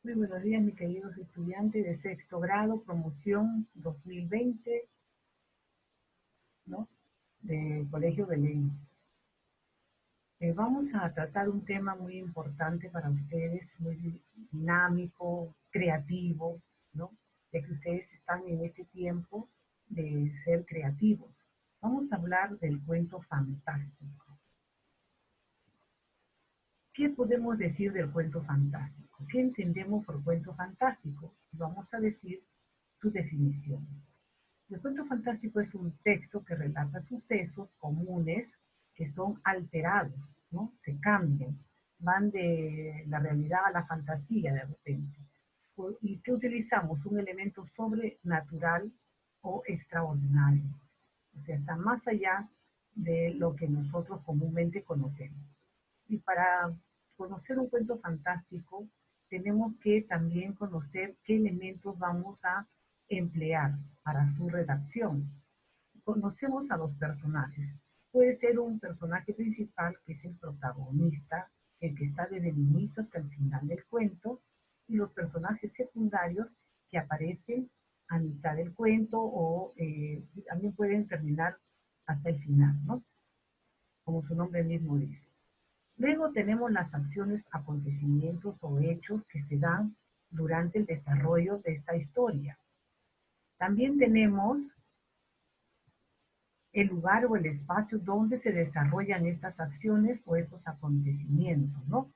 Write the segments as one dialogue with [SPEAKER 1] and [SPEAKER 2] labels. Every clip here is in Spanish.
[SPEAKER 1] Muy buenos días, mis queridos estudiantes de sexto grado, promoción 2020, ¿no? Del Colegio Belén. Vamos a tratar un tema muy importante para ustedes, muy dinámico, creativo, ¿no? Ya que ustedes están en este tiempo de ser creativos. Vamos a hablar del cuento fantástico. ¿Qué podemos decir del cuento fantástico? ¿Qué entendemos por cuento fantástico? Vamos a decir su definición. El cuento fantástico es un texto que relata sucesos comunes que son alterados, ¿no? Se cambian, van de la realidad a la fantasía de repente. ¿Y qué utilizamos? Un elemento sobrenatural o extraordinario. O sea, está más allá de lo que nosotros comúnmente conocemos. Y para conocer un cuento fantástico, tenemos que también conocer qué elementos vamos a emplear para su redacción. Conocemos a los personajes. Puede ser un personaje principal, que es el protagonista, el que está desde el inicio hasta el final del cuento, y los personajes secundarios que aparecen a mitad del cuento o también pueden terminar hasta el final, ¿no? Como su nombre mismo dice. Luego tenemos las acciones, acontecimientos o hechos que se dan durante el desarrollo de esta historia. También tenemos el lugar o el espacio donde se desarrollan estas acciones o estos acontecimientos, ¿no?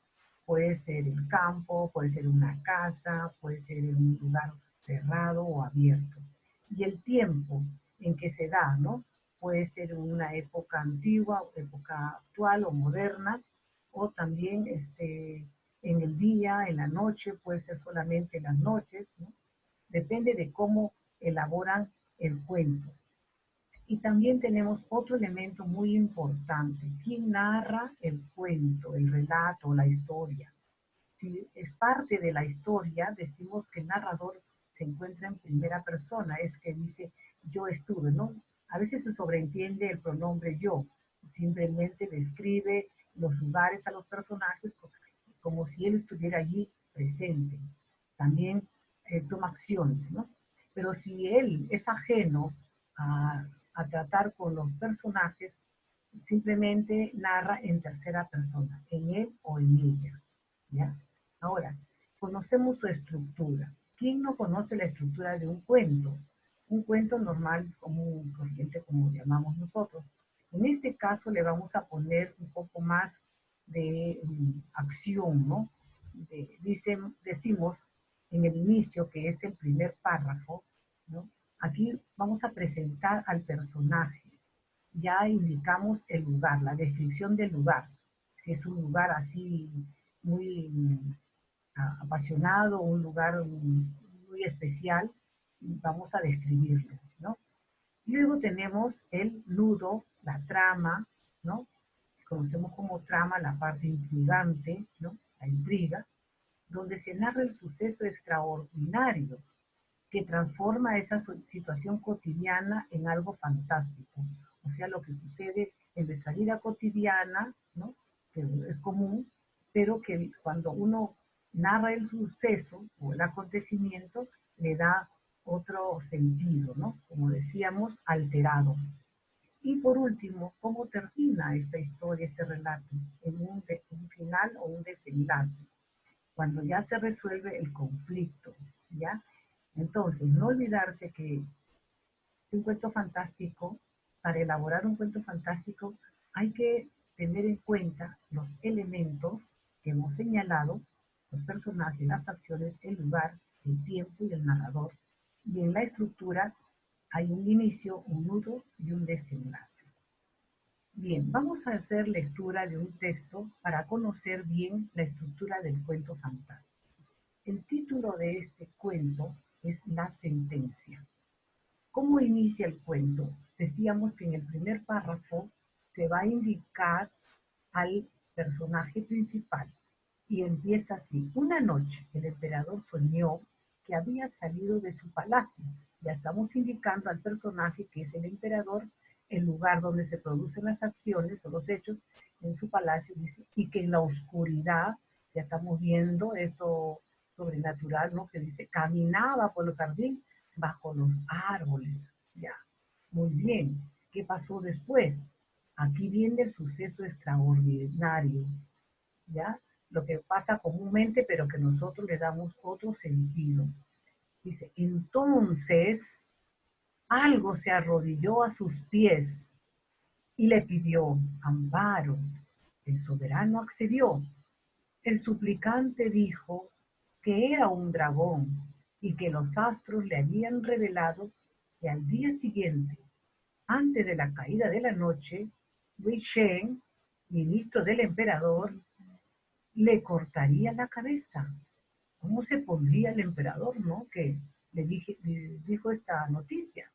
[SPEAKER 1] Puede ser el campo, puede ser una casa, puede ser un lugar cerrado o abierto. Y el tiempo en que se da, ¿no? Puede ser una época antigua, época actual o moderna, o también en el día, en la noche, puede ser solamente en las noches, ¿no? Depende de cómo elaboran el cuento. Y también tenemos otro elemento muy importante. ¿Quién narra el cuento, el relato, la historia? Si es parte de la historia, decimos que el narrador se encuentra en primera persona, es que dice yo estuve, ¿no? A veces se sobreentiende el pronombre yo, simplemente describe los lugares a los personajes como si él estuviera allí presente. También toma acciones, ¿no? Pero si él es ajeno a, a tratar con los personajes, simplemente narra en tercera persona, en él o en ella, ¿ya? Ahora, conocemos su estructura. ¿Quién no conoce la estructura de un cuento? Un cuento normal, común, corriente, como llamamos nosotros. En este caso le vamos a poner un poco más de acción, ¿no? Decimos en el inicio, que es el primer párrafo, ¿no? Aquí vamos a presentar al personaje. Ya indicamos el lugar, la descripción del lugar. Si es un lugar así muy apasionado, un lugar muy especial, vamos a describirlo, ¿no? Luego tenemos el nudo, la trama, ¿no? Conocemos como trama la parte intrigante, ¿no? La intriga, donde se narra el suceso extraordinario que transforma esa situación cotidiana en algo fantástico. O sea, lo que sucede en nuestra vida cotidiana, ¿no? Que es común, pero que cuando uno narra el suceso o el acontecimiento, le da otro sentido, ¿no? Como decíamos, alterado. Y por último, ¿cómo termina esta historia, este relato? En un final o un desenlace, cuando ya se resuelve el conflicto, ¿ya? Entonces, no olvidarse que un cuento fantástico, para elaborar un cuento fantástico, hay que tener en cuenta los elementos que hemos señalado, los personajes, las acciones, el lugar, el tiempo y el narrador. Y en la estructura hay un inicio, un nudo y un desenlace. Bien, vamos a hacer lectura de un texto para conocer bien la estructura del cuento fantástico. El título de este cuento es La sentencia. ¿Cómo inicia el cuento? Decíamos que en el primer párrafo se va a indicar al personaje principal y empieza así. Una noche el emperador soñó que había salido de su palacio. Ya estamos indicando al personaje que es el emperador, el lugar donde se producen las acciones o los hechos en su palacio, dice, y que en la oscuridad, ya estamos viendo esto sobrenatural, ¿no? Que dice, caminaba por el jardín bajo los árboles. Ya, muy bien. ¿Qué pasó después? Aquí viene el suceso extraordinario, ¿ya? Lo que pasa comúnmente, pero que nosotros le damos otro sentido. Dice, entonces algo se arrodilló a sus pies y le pidió amparo. El soberano accedió. El suplicante dijo que era un dragón y que los astros le habían revelado que al día siguiente, antes de la caída de la noche, Wei Shen, ministro del emperador, le cortaría la cabeza. ¿Cómo se pondría el emperador, no? Que le dijo esta noticia.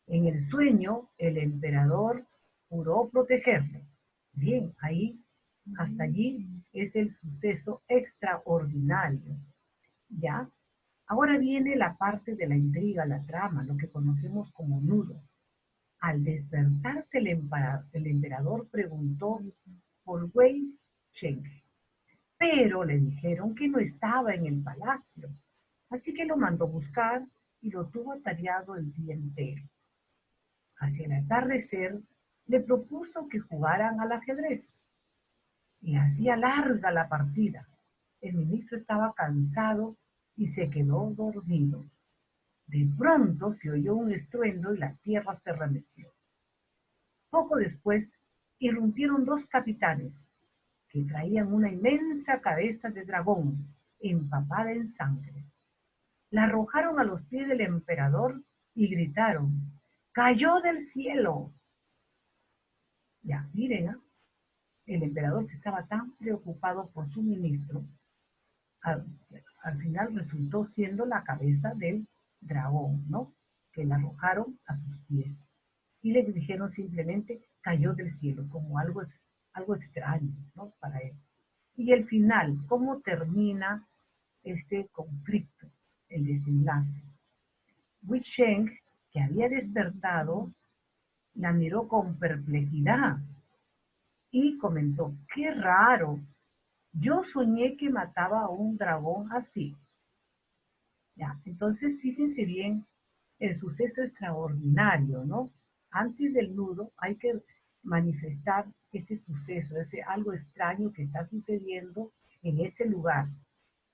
[SPEAKER 1] En el sueño, el emperador juró protegerle. Bien, ahí, hasta allí es el suceso extraordinario. ¿Ya? Ahora viene la parte de la intriga, la trama, lo que conocemos como nudo. Al despertarse el emperador preguntó por Wei Cheng, pero le dijeron que no estaba en el palacio. Así que lo mandó buscar y lo tuvo atareado el día entero. Hacia el atardecer le propuso que jugaran al ajedrez y hacía larga la partida. El ministro estaba cansado y se quedó dormido. De pronto se oyó un estruendo y la tierra se remeció. Poco después irrumpieron dos capitanes que traían una inmensa cabeza de dragón empapada en sangre. La arrojaron a los pies del emperador y gritaron, ¡cayó del cielo! Ya, miren, ¿eh? El emperador, que estaba tan preocupado por su ministro, al, al final resultó siendo la cabeza del dragón, ¿no? Que la arrojaron a sus pies. Y le dijeron simplemente, cayó del cielo, como algo extraño, ¿no? Para él. Y el final, ¿cómo termina este conflicto? El desenlace. Wei Sheng, que había despertado, la miró con perplejidad y comentó, qué raro, yo soñé que mataba a un dragón así. Ya, entonces fíjense bien el suceso extraordinario, ¿no? Antes del nudo hay que manifestar ese suceso, ese algo extraño que está sucediendo en ese lugar,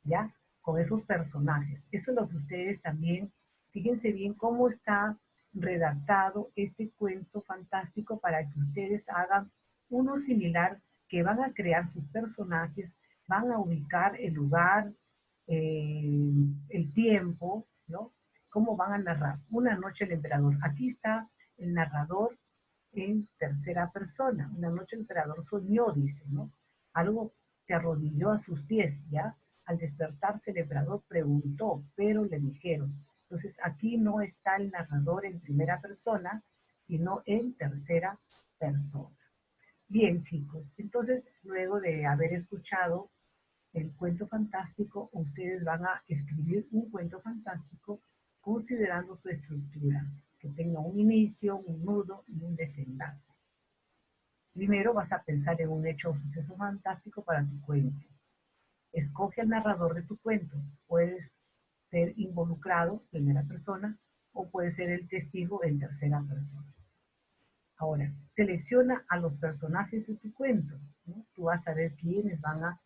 [SPEAKER 1] ¿ya? Con esos personajes. Eso es lo que ustedes también, fíjense bien cómo está redactado este cuento fantástico para que ustedes hagan uno similar, que van a crear sus personajes, van a ubicar el lugar, el tiempo, ¿no? ¿Cómo van a narrar? Una noche el emperador. Aquí está el narrador en tercera persona. Una noche el emperador soñó, dice, ¿no? Algo se arrodilló a sus pies, ¿ya? Al despertarse el emperador preguntó, pero le dijeron. Entonces aquí no está el narrador en primera persona, sino en tercera persona. Bien, chicos, entonces luego de haber escuchado el cuento fantástico, ustedes van a escribir un cuento fantástico considerando su estructura, que tenga un inicio, un nudo y un desenlace. Primero vas a pensar en un hecho o suceso fantástico para tu cuento. Escoge al narrador de tu cuento. Puedes ser involucrado en primera persona o puede ser el testigo en tercera persona. Ahora, selecciona a los personajes de tu cuento, ¿no? Tú vas a ver quiénes van a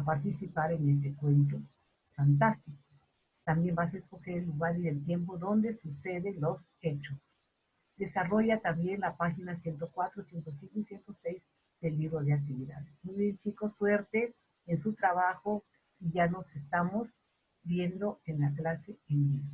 [SPEAKER 1] participar en este cuento fantástico. También vas a escoger el lugar y el tiempo donde suceden los hechos. Desarrolla también la página 104, 105 y 106 del libro de actividades. Muy bien, chicos, suerte en su trabajo y ya nos estamos viendo en la clase en vivo.